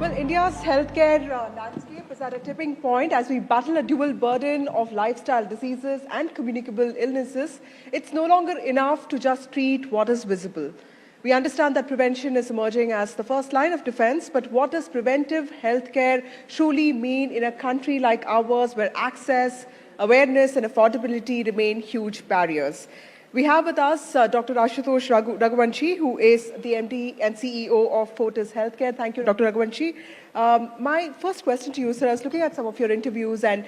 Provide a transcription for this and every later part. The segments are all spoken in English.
Well, India's healthcare landscape is at a tipping point as we battle a dual burden of lifestyle diseases and communicable illnesses. It's no longer enough to just treat what is visible. We understand that prevention is emerging as the first line of defense, but what does preventive healthcare truly mean in a country like ours where access, awareness and affordability remain huge barriers? We have with us Dr. Ashutosh Raghuvanshi, who is the MD and CEO of Fortis Healthcare. Thank you, Dr. Raghuvanshi. My first question to you, sir, I was looking at some of your interviews and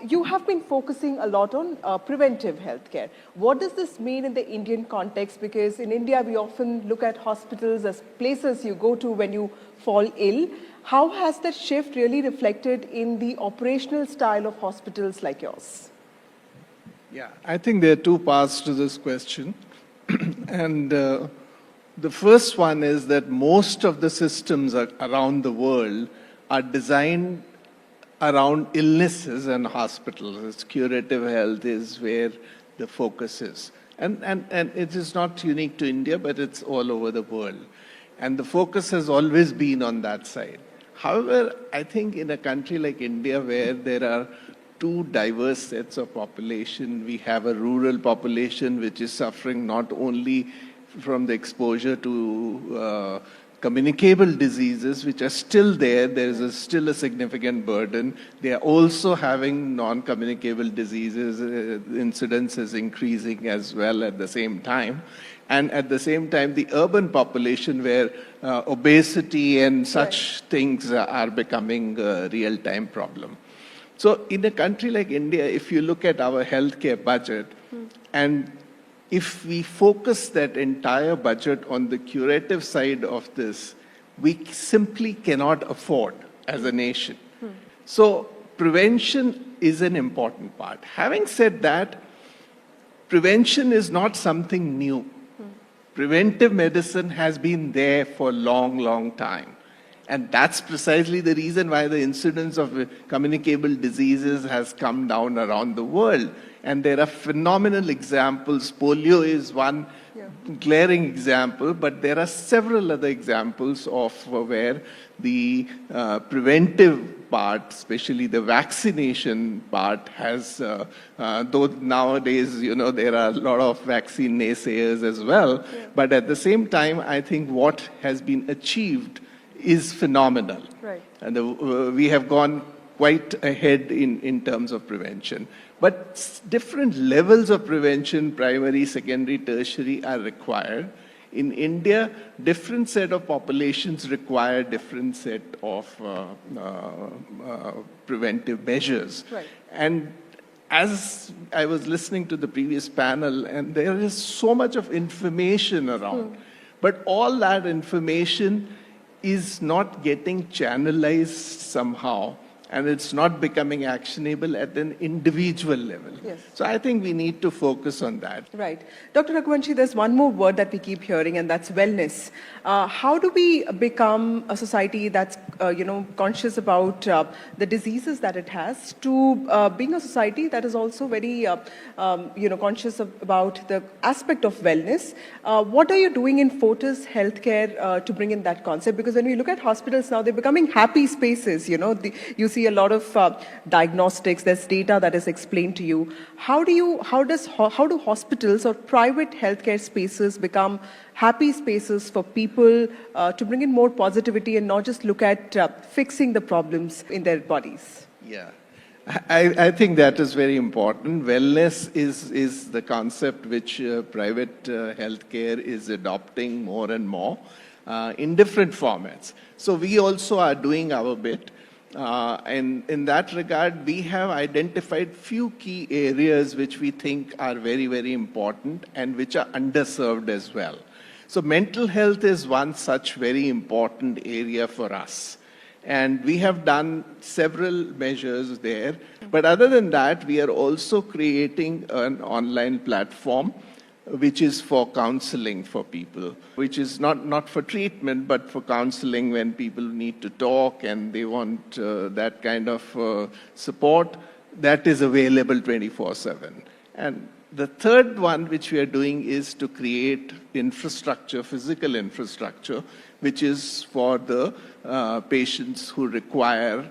you have been focusing a lot on preventive healthcare. What does this mean in the Indian context? Because in India, we often look at hospitals as places you go to when you fall ill. How has that shift really reflected in the operational style of hospitals like yours? Yeah, I think there are two parts to this question. And the first one is that most of the systems around the world are designed around illnesses and hospitals. It's curative health is where the focus is. And it is not unique to India, but it's all over the world. And the focus has always been on that side. However, I think in a country like India where there are two diverse sets of population. We have a rural population which is suffering not only from the exposure to communicable diseases which are still there. There is still a significant burden. They are also having non-communicable diseases. Incidence is increasing as well at the same time. And at the same time, the urban population where obesity and such things are becoming a real-time problem. So in a country like India, if you look at our healthcare budget, and if we focus that entire budget on the curative side of this, we simply cannot afford as a nation. So prevention is an important part. Having said that, prevention is not something new. Preventive medicine has been there for a long, long time. And that's precisely the reason why the incidence of communicable diseases has come down around the world. And there are phenomenal examples. Polio is one glaring example, but there are several other examples of where the preventive part, especially the vaccination part, has, though nowadays, there are a lot of vaccine naysayers as well. But at the same time, I think what has been achieved is phenomenal. Right. And we have gone quite ahead in terms of prevention. But different levels of prevention, primary, secondary, tertiary, are required. In India, different set of populations require different set of preventive measures. Right. And as I was listening to the previous panel, and there is so much of information around, but all that information is not getting channelized somehow, and it's not becoming actionable at an individual level. Yes. So I think we need to focus on that. Right. Dr. Raghuvanshi, there's one more word that we keep hearing, and that's wellness. How do we become a society that's, conscious about the diseases that it has, to being a society that is also very, conscious about the aspect of wellness? What are you doing in Fortis Healthcare to bring in that concept? Because when we look at hospitals now, they're becoming happy spaces. You see a lot of diagnostics. There's data that is explained to you. How do hospitals or private healthcare spaces become happy spaces for people to bring in more positivity and not just look at fixing the problems in their bodies? Yeah, I think that is very important. Wellness is the concept which private healthcare is adopting more and more in different formats. So we also are doing our bit. And in that regard, we have identified few key areas which we think are very, very important and which are underserved as well. So mental health is one such very important area for us. And we have done several measures there. But other than that, we are also creating an online platform which is for counseling for people, which is not for treatment, but for counseling when people need to talk and they want that kind of support. That is available 24/7. And The third one which we are doing is to create infrastructure, physical infrastructure, which is for the patients who require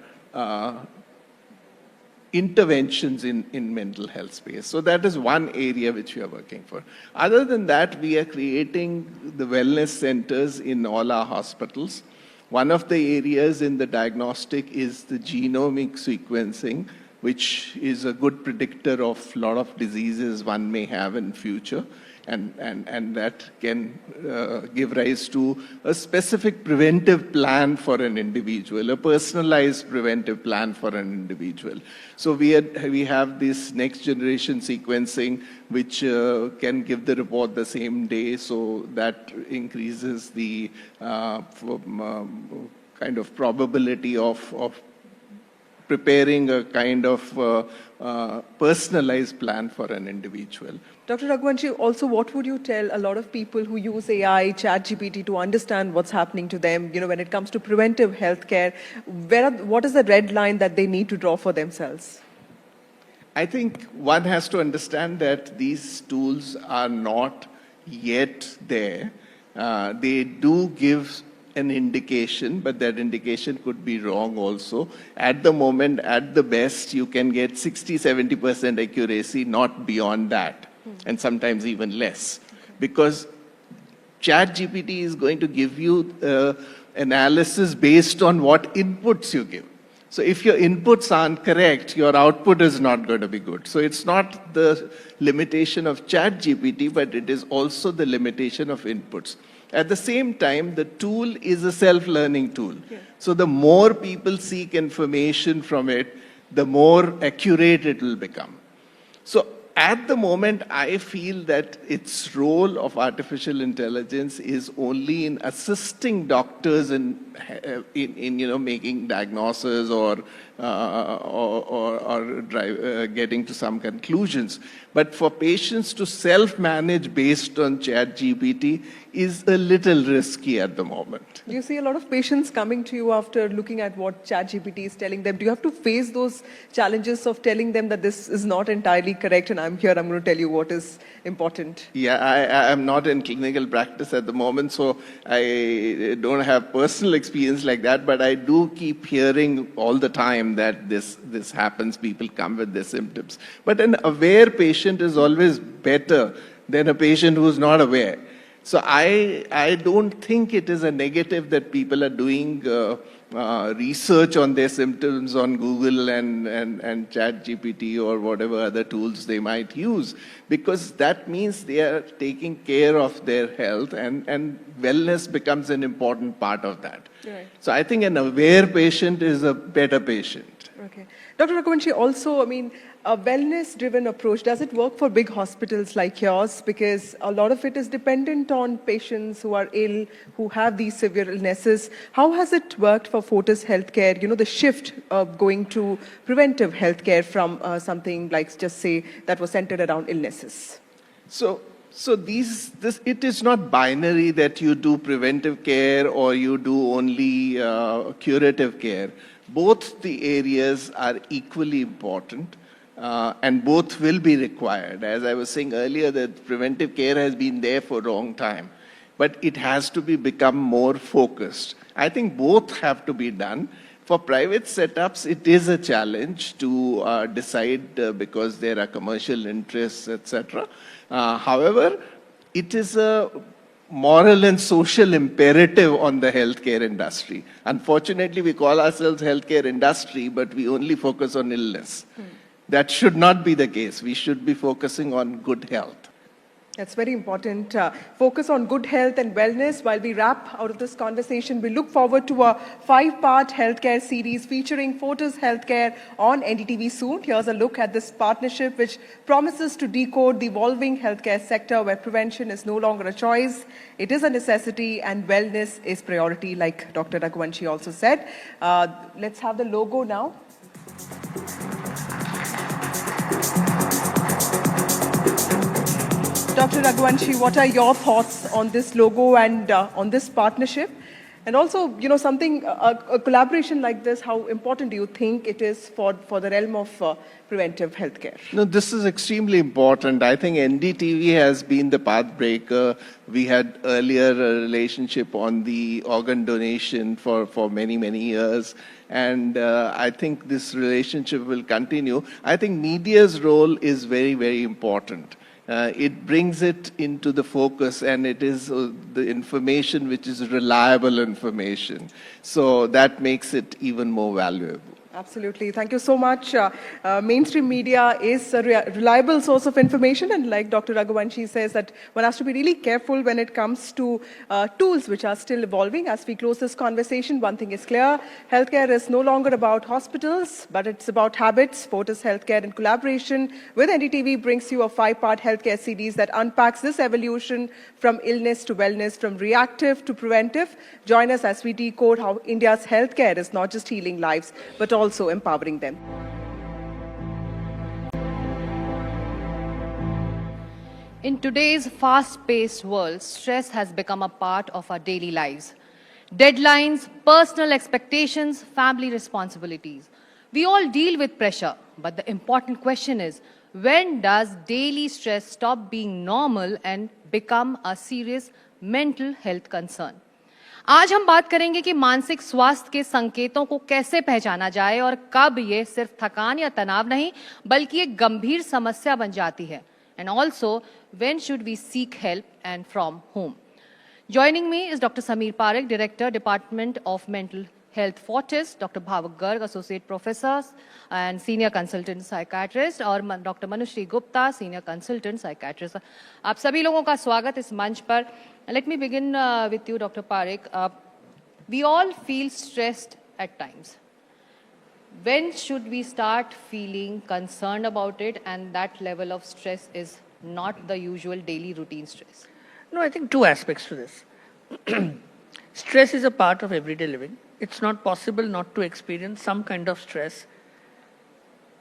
interventions in mental health space. So that is one area which we are working for. Other than that, we are creating the wellness centers in all our hospitals. One of the areas in the diagnostic is the genomic sequencing, which is a good predictor of a lot of diseases one may have in future. And that can give rise to a specific preventive plan for an individual, a personalized preventive plan for an individual. So we have this next generation sequencing, which can give the report the same day, so that increases the kind of probability of preparing a kind of personalized plan for an individual. Dr. Raghuvanshi, also what would you tell a lot of people who use AI, ChatGPT to understand what's happening to them, when it comes to preventive healthcare? What is the red line that they need to draw for themselves? I think one has to understand that these tools are not yet there. They do give an indication, but that indication could be wrong also. At the moment, at the best, you can get 60-70% accuracy, not beyond that, and sometimes even less. Because ChatGPT is going to give you analysis based on what inputs you give. So if your inputs aren't correct, your output is not going to be good. So it's not the limitation of ChatGPT, but it is also the limitation of inputs. At the same time, the tool is a self-learning tool. Yeah. So the more people seek information from it, the more accurate it will become. So at the moment, I feel that its role of artificial intelligence is only in assisting doctors in making diagnoses or getting to some conclusions. But for patients to self-manage based on ChatGPT is a little risky at the moment. Do you see a lot of patients coming to you after looking at what ChatGPT is telling them? Do you have to face those challenges of telling them that this is not entirely correct and I'm going to tell you what is important? Yeah, I am not in clinical practice at the moment, so I don't have personal experience like that, but I do keep hearing all the time that this happens, people come with their symptoms. But an aware patient is always better than a patient who's not aware. So I don't think it is a negative that people are doing research on their symptoms on Google and ChatGPT or whatever other tools they might use, because that means they are taking care of their health and wellness becomes an important part of that. Right. So I think an aware patient is a better patient. Okay. Dr. Raghuvanshi, also, a wellness-driven approach, does it work for big hospitals like yours? Because a lot of it is dependent on patients who are ill, who have these severe illnesses. How has it worked for Fortis Healthcare, the shift of going to preventive healthcare from something like, just say, that was centered around illnesses? So it is not binary that you do preventive care or you do only curative care. Both the areas are equally important. And both will be required. As I was saying earlier, that preventive care has been there for a long time, but it has to become more focused. I think both have to be done. For private setups, it is a challenge to decide because there are commercial interests, etc. However, it is a moral and social imperative on the healthcare industry. Unfortunately, we call ourselves healthcare industry, but we only focus on illness. That should not be the case. We should be focusing on good health. That's very important. Focus on good health and wellness. While we wrap out of this conversation, we look forward to a 5-part healthcare series featuring Fortis Healthcare on NDTV soon. Here's a look at this partnership which promises to decode the evolving healthcare sector where prevention is no longer a choice. It is a necessity and wellness is priority, like Dr. Raghuvanshi also said. Let's have the logo now. Dr. Raghuvanshi, what are your thoughts on this logo and on this partnership? And also, something, a collaboration like this, how important do you think it is for the realm of preventive healthcare? No, this is extremely important. I think NDTV has been the pathbreaker. We had earlier a relationship on the organ donation for many, many years. And I think this relationship will continue. I think media's role is very, very important. It brings it into the focus, and it is the information which is reliable information. So that makes it even more valuable. Absolutely. Thank you so much. Mainstream media is a reliable source of information, and like Dr. Raghuvanshi says, that one has to be really careful when it comes to tools which are still evolving. As we close this conversation, one thing is clear: healthcare is no longer about hospitals, but it's about habits. Fortis Healthcare, in collaboration with NDTV, brings you a 5-part healthcare series that unpacks this evolution from illness to wellness, from reactive to preventive. Join us as we decode how India's healthcare is not just healing lives, but also empowering them. In today's fast-paced world, stress has become a part of our daily lives. Deadlines, personal expectations, family responsibilities. We all deal with pressure, but the important question is, when does daily stress stop being normal and become a serious mental health concern? आज हम बात करेंगे कि मानसिक स्वास्थ्य के संकेतों को कैसे पहचाना जाए और कब ये सिर्फ थकान या तनाव नहीं बल्कि एक गंभीर समस्या बन जाती है. And also, when should we seek help and from whom? Joining me is Dr. Sameer Parekh, Director, Department of Mental Health, Fortis, Dr. Bhavak Garg, Associate Professor and Senior Consultant Psychiatrist, और Dr. Manushree Gupta, Senior Consultant Psychiatrist. आप सभी लोगों का स्वागत इस मंच पर. Let me begin with you, Dr. Parekh. We all feel stressed at times. When should we start feeling concerned about it, and that level of stress is not the usual daily routine stress? No, I think two aspects to this. Stress is a part of everyday living. It's not possible not to experience some kind of stress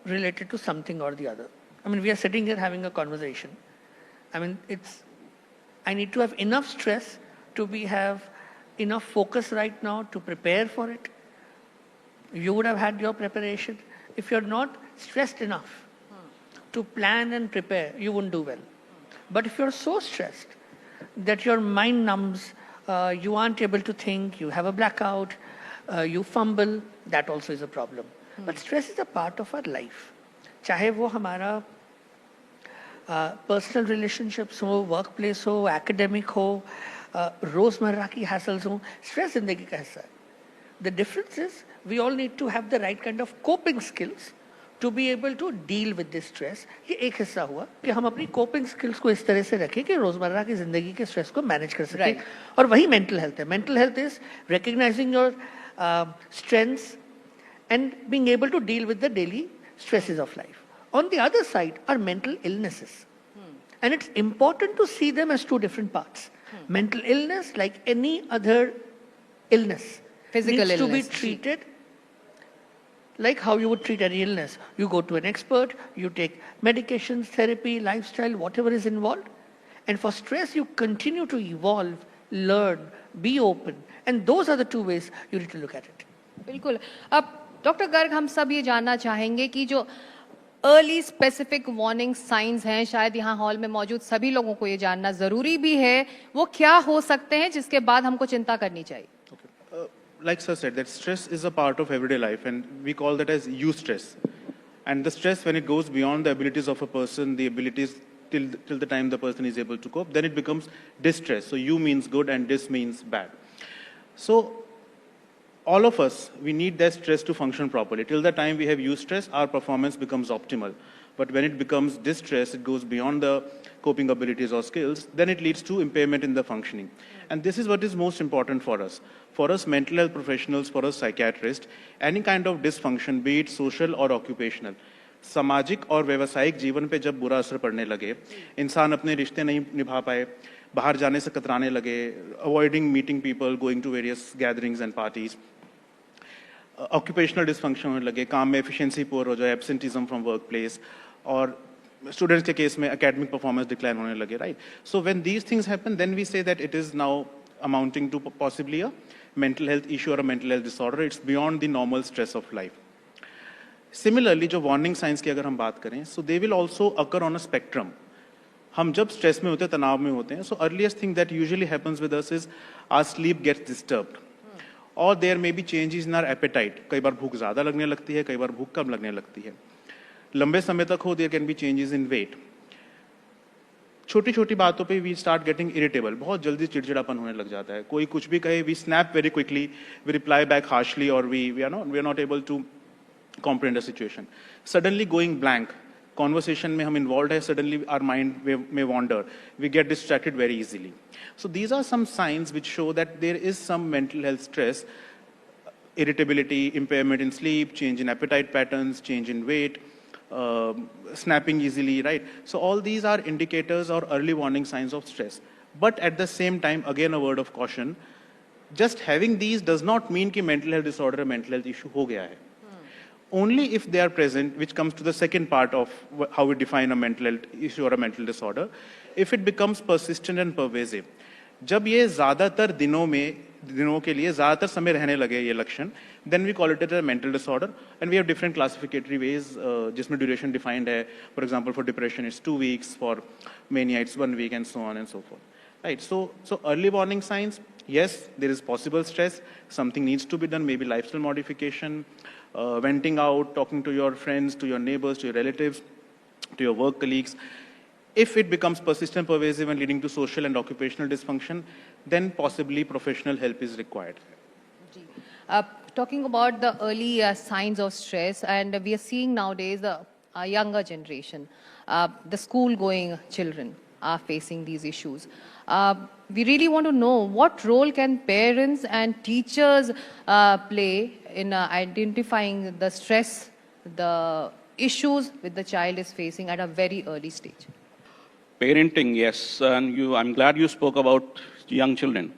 related to something or the other. I mean, we are sitting here having a conversation. I mean, I need to have enough stress to have enough focus right now to prepare for it. You would have had your preparation. If you're not stressed enough to plan and prepare, you won't do well. But if you're so stressed that your mind numbs, you aren't able to think, you have a blackout, you fumble, that also is a problem. But stress is a part of our life. चाहे वो हमारा personal relationships हो, work place हो, academic हो, रोजमर्रा की hassles हो, stress जिंदगी का हिस्सा है. The difference is we all need to have the right kind of coping skills to be able to deal with this stress. ये एक हिस्सा हुआ कि हम अपनी coping skills को इस तरह से रखें कि रोजमर्रा की जिंदगी के स्ट्रेस को मैनेज कर सकें. और वही मेंटल हेल्थ है. Mental health is recognizing your strengths and being able to deal with the daily stresses of life. On the other side are mental illnesses. And it's important to see them as two different parts. Mental illness, like any other illness, Physical needs illness, to be treated like how you would treat any illness. You go to an expert, you take medications, therapy, lifestyle, whatever is involved. And for stress, you continue to evolve, learn, be open. And those are the two ways you need to look at it. बिल्कुल. अब doctor Garg, हम सब ये जानना चाहेंगे कि जो early specific warning science हैं, शायद यहाँ हॉल में मौजूद सभी लोगों को ये जानना जरूरी भी है, वो क्या हो सकते हैं जिसके बाद हमको चिंता करनी चाहिए? Like sir said, that stress is a part of everyday life, and we call that as eustress. And the stress, when it goes beyond the abilities of a person, the abilities till the time the person is able to cope, then it becomes distress. So you means good and dis means bad. So all of us, we need that stress to function properly. Till the time we have eustress, our performance becomes optimal. But when it becomes distress, it goes beyond the coping abilities or skills, then it leads to impairment in the functioning. And this is what is most important for us. For us mental health professionals, for us psychiatrists, any kind of dysfunction, be it social or occupational, सामाजिक और व्यावसायिक जीवन पे जब बुरा असर पड़ने लगे, इंसान अपने रिश्ते नहीं निभा पाए, बाहर जाने से कतराने लगे, avoiding meeting people, going to various gatherings and parties, occupational dysfunction होने लगे, काम में efficiency poor हो जाए, absenteeism from workplace, और students के केस में academic performance decline होने लगे, right? So when these things happen, then we say that it is now amounting to possibly a mental health issue or a mental health disorder. It's beyond the normal stress of life. Similarly, जो warning signs की अगर हम बात करें, so they will also occur on a spectrum. हम जब stress में होते हैं, तनाव में होते हैं, so earliest thing that usually happens with us is our sleep gets disturbed. Or there may be changes in our appetite. कई बार भूख ज़्यादा लगने लगती है, कई बार भूख कम लगने लगती है. लंबे समय तक हो, there can be changes in weight. छोटी छोटी बातों पे we start getting irritable. बहुत जल्दी चिड़चिड़ापन होने लग जाता है. कोई कुछ भी कहे, we snap very quickly, we reply back harshly, or we are not able to comprehend a situation. Suddenly going blank. Conversation में हम involved है, suddenly our mind may wander. We get distracted very easily. So these are some signs which show that there is some mental health stress, irritability, impairment in sleep, change in appetite patterns, change in weight, snapping easily, right? So all these are indicators or early warning signs of stress. But at the same time, again a word of caution, just having these does not mean कि mental health disorder or mental health issue हो गया है. Only if they are present, which comes to the second part of how we define a mental health issue or a mental disorder, if it becomes persistent and pervasive. जब ये ज़्यादातर दिनों के लिए ज़्यादातर समय रहने लगे ये लक्षण, then we call it a mental disorder, and we have different classificatory ways जिसमें duration defined है. For example, for depression it's 2 weeks, for mania it's 1 week, and so on and so forth. Right. So early warning signs. Yes, there is possible stress. Something needs to be done. Maybe lifestyle modification, venting out, talking to your friends, to your neighbors, to your relatives, to your work colleagues. If it becomes persistent, pervasive, and leading to social and occupational dysfunction, then possibly professional help is required. Talking about the early signs of stress, and we are seeing nowadays the younger generation, the school-going children are facing these issues. We really want to know what role can parents and teachers play in identifying the stress, the issues which the child is facing at a very early stage. Parenting, yes, and I'm glad you spoke about young children.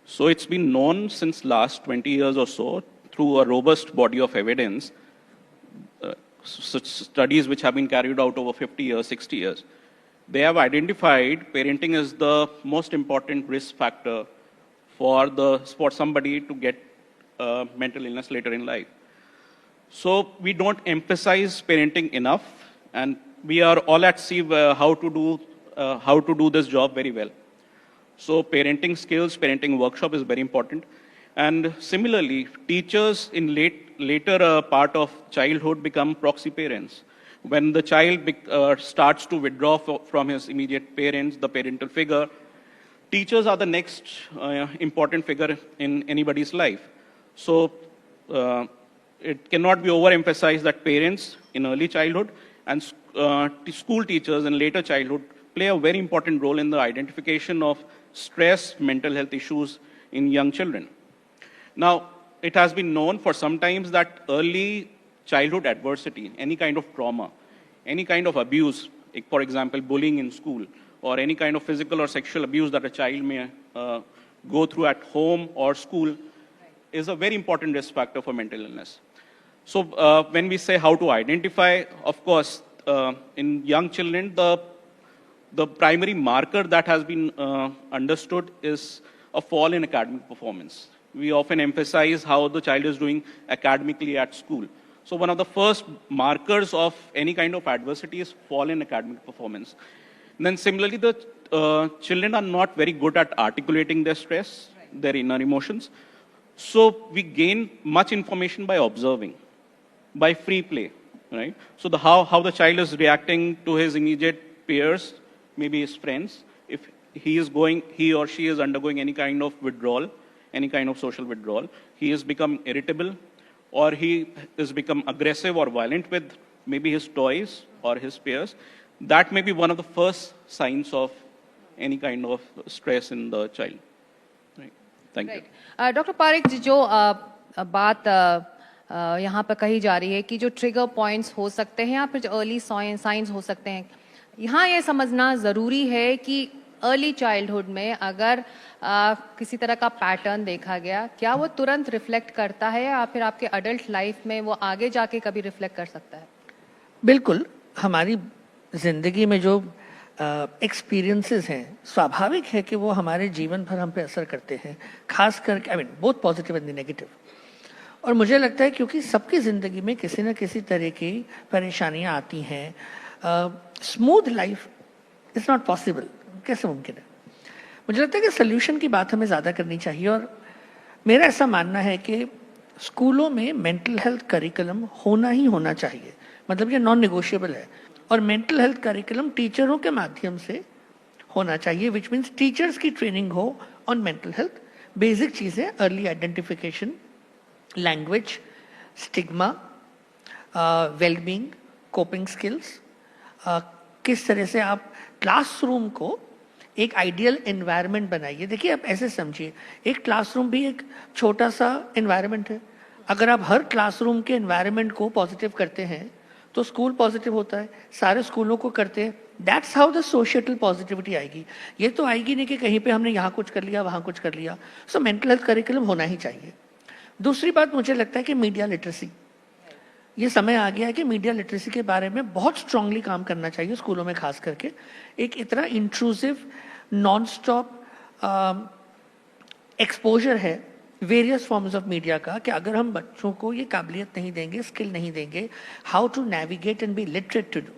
So it's been known since last 20 years or so through a robust body of evidence, such studies which have been carried out over 50 years, 60 years. They have identified parenting as the most important risk factor for somebody to get mental illness later in life. So we don't emphasize parenting enough, and we are all at sea how to do this job very well. So parenting skills, parenting workshop is very important. And similarly, teachers in later part of childhood become proxy parents. When the child starts to withdraw from his immediate parents, the parental figure, teachers are the next important figure in anybody's life. So it cannot be overemphasized that parents in early childhood and school teachers in later childhood play a very important role in the identification of stress, mental health issues in young children. Now, it has been known for some times that early childhood adversity, any kind of trauma, any kind of abuse, like for example, bullying in school, or any kind of physical or sexual abuse that a child may go through at home or school, is a very important risk factor for mental illness. So when we say how to identify, of course, in young children, the primary marker that has been understood is a fall in academic performance. We often emphasize how the child is doing academically at school. So one of the first markers of any kind of adversity is fall in academic performance. And then similarly, the children are not very good at articulating their stress, their inner emotions. So we gain much information by observing, by free play, right? So how the child is reacting to his immediate peers, maybe his friends, if he or she is undergoing any kind of withdrawal, any kind of social withdrawal, he has become irritable, or he has become aggressive or violent with maybe his toys or his peers. That may be one of the first signs of any kind of stress in the child. Right. Thank you. Dr. Parekh, जो बात यहाँ पर कही जा रही है कि जो ट्रिगर पॉइंट्स हो सकते हैं या फिर जो अर्ली साइंस हो सकते हैं, यहाँ ये समझना ज़रूरी है कि अर्ली चाइल्डहुड में अगर किसी तरह का पैटर्न देखा गया, क्या वो तुरंत रिफ्लेक्ट करता है या फिर आपके अडल्ट लाइफ में वो आगे जाके कभी रिफ्लेक्ट कर सकता है? बिल्कुल, हमारी ज़िंदगी में जो एक्सपीरियंसेस हैं, स्वाभाविक है कि वो हमारे जीवन भर हम पे असर करते हैं, खास करके I mean both positive and negative. और मुझे लगता है क्योंकि सबकी ज़िंदगी में किसी न किसी तरह की परेशानियां आती हैं, smooth life is not possible, कैसे मुमकिन है। मुझे लगता है कि सोल्यूशन की बात हमें ज़्यादा करनी चाहिए, और मेरा ऐसा मानना है कि स्कूलों में मेंटल हेल्थ करिकुलम होना ही होना चाहिए, मतलब ये नॉन नेगोशिएबल है। और मेंटल हेल्थ करिकुलम टीचरों के माध्यम से होना चाहिए, विच मीन्स टीचर्स की ट्रेनिंग हो ऑन मेंटल हेल्थ, बेसिक चीज़ें, early identification, language, stigma, wellbeing, coping skills, किस तरह से आप क्लासरूम को एक आइडियल एनवायरनमेंट बनाइए। देखिए आप ऐसे समझिए, एक क्लासरूम भी एक छोटा सा एनवायरनमेंट है। अगर आप हर क्लासरूम के एनवायरनमेंट को पॉजिटिव करते हैं तो स्कूल पॉजिटिव होता है, सारे स्कूलों को करते हैं, that's how the social positivity आएगी। ये तो आएगी नहीं कि कहीं पे हमने यहाँ कुछ कर लिया वहाँ कुछ कर लिया। सो मेंटल हेल्थ करिकुलम होना ही चाहिए। दूसरी बात मुझे लगता है कि मीडिया लिटरेसी, ये समय आ गया है कि मीडिया लिटरेसी के बारे में बहुत स्ट्रांगली काम करना चाहिए स्कूलों में, खास करके। एक इतना इंट्रूसिव नॉन स्टॉप एक्सपोजर है वेरियस फॉर्म्स ऑफ मीडिया का, कि अगर हम बच्चों को ये काबिलियत नहीं देंगे, स्किल नहीं देंगे, how to navigate and be literate to do.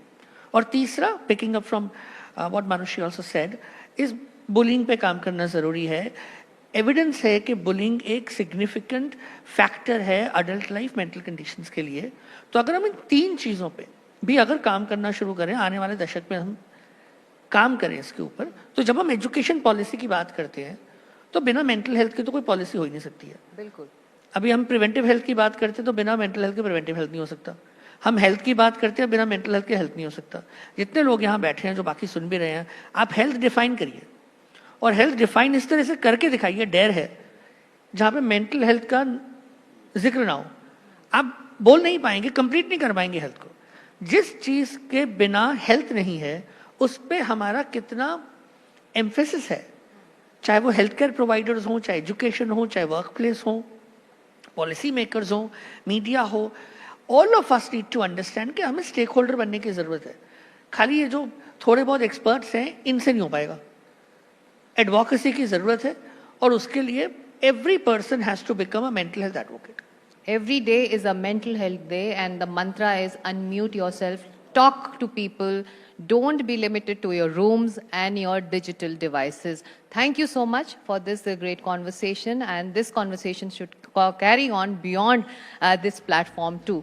और तीसरा, picking up from what Manushi also said, इस बुलिंग पे काम करना ज़रूरी है। एविडेंस है कि बुलिंग एक सिग्निफिकेंट फैक्टर है अडल्ट लाइफ मेंटल कंडीशंस के लिए। तो अगर हम इन 3 चीज़ों पे भी अगर काम करना शुरू करें, आने वाले दशक में हम काम करें इसके ऊपर, तो जब हम एजुकेशन पॉलिसी की बात करते हैं तो बिना मेंटल हेल्थ की तो कोई पॉलिसी हो ही नहीं सकती है। बिल्कुल। अभी हम प्रिवेंटिव हेल्थ की बात करते हैं तो बिना मेंटल हेल्थ के प्रिवेंटिव हेल्थ नहीं हो सकता। हम हेल्थ की बात करते हैं, बिना मेंटल हेल्थ के हेल्थ नहीं हो सकता। जितने लोग यहाँ बैठे हैं, जो बाकी सुन भी रहे हैं, आप हेल्थ डिफाइन करिए, और हेल्थ डिफाइन इस तरह से करके दिखाइए, डेयर है, जहाँ पे मेंटल हेल्थ का जिक्र ना हो। आप बोल नहीं पाएंगे, कंप्लीट नहीं कर पाएंगे हेल्थ को। जिस चीज़ के बिना हेल्थ नहीं है उस पर हमारा कितना एम्फेसिस है, चाहे वो हेल्थ केयर प्रोवाइडर्स हों, चाहे एजुकेशन हो, चाहे वर्क प्लेस हो, पॉलिसी मेकर्स हो, मीडिया हो, all of us need to understand कि हमें स्टेक होल्डर बनने की ज़रूरत है। खाली ये जो थोड़े बहुत एक्सपर्ट्स हैं, इनसे नहीं हो पाएगा। एडवोकेसी की ज़रूरत है, और उसके लिए every person has to become a mental health advocate. Every day is a mental health day, and the mantra is unmute yourself, talk to people, don't be limited to your rooms and your digital devices. Thank you so much for this great conversation, and this conversation should carry on beyond this platform too.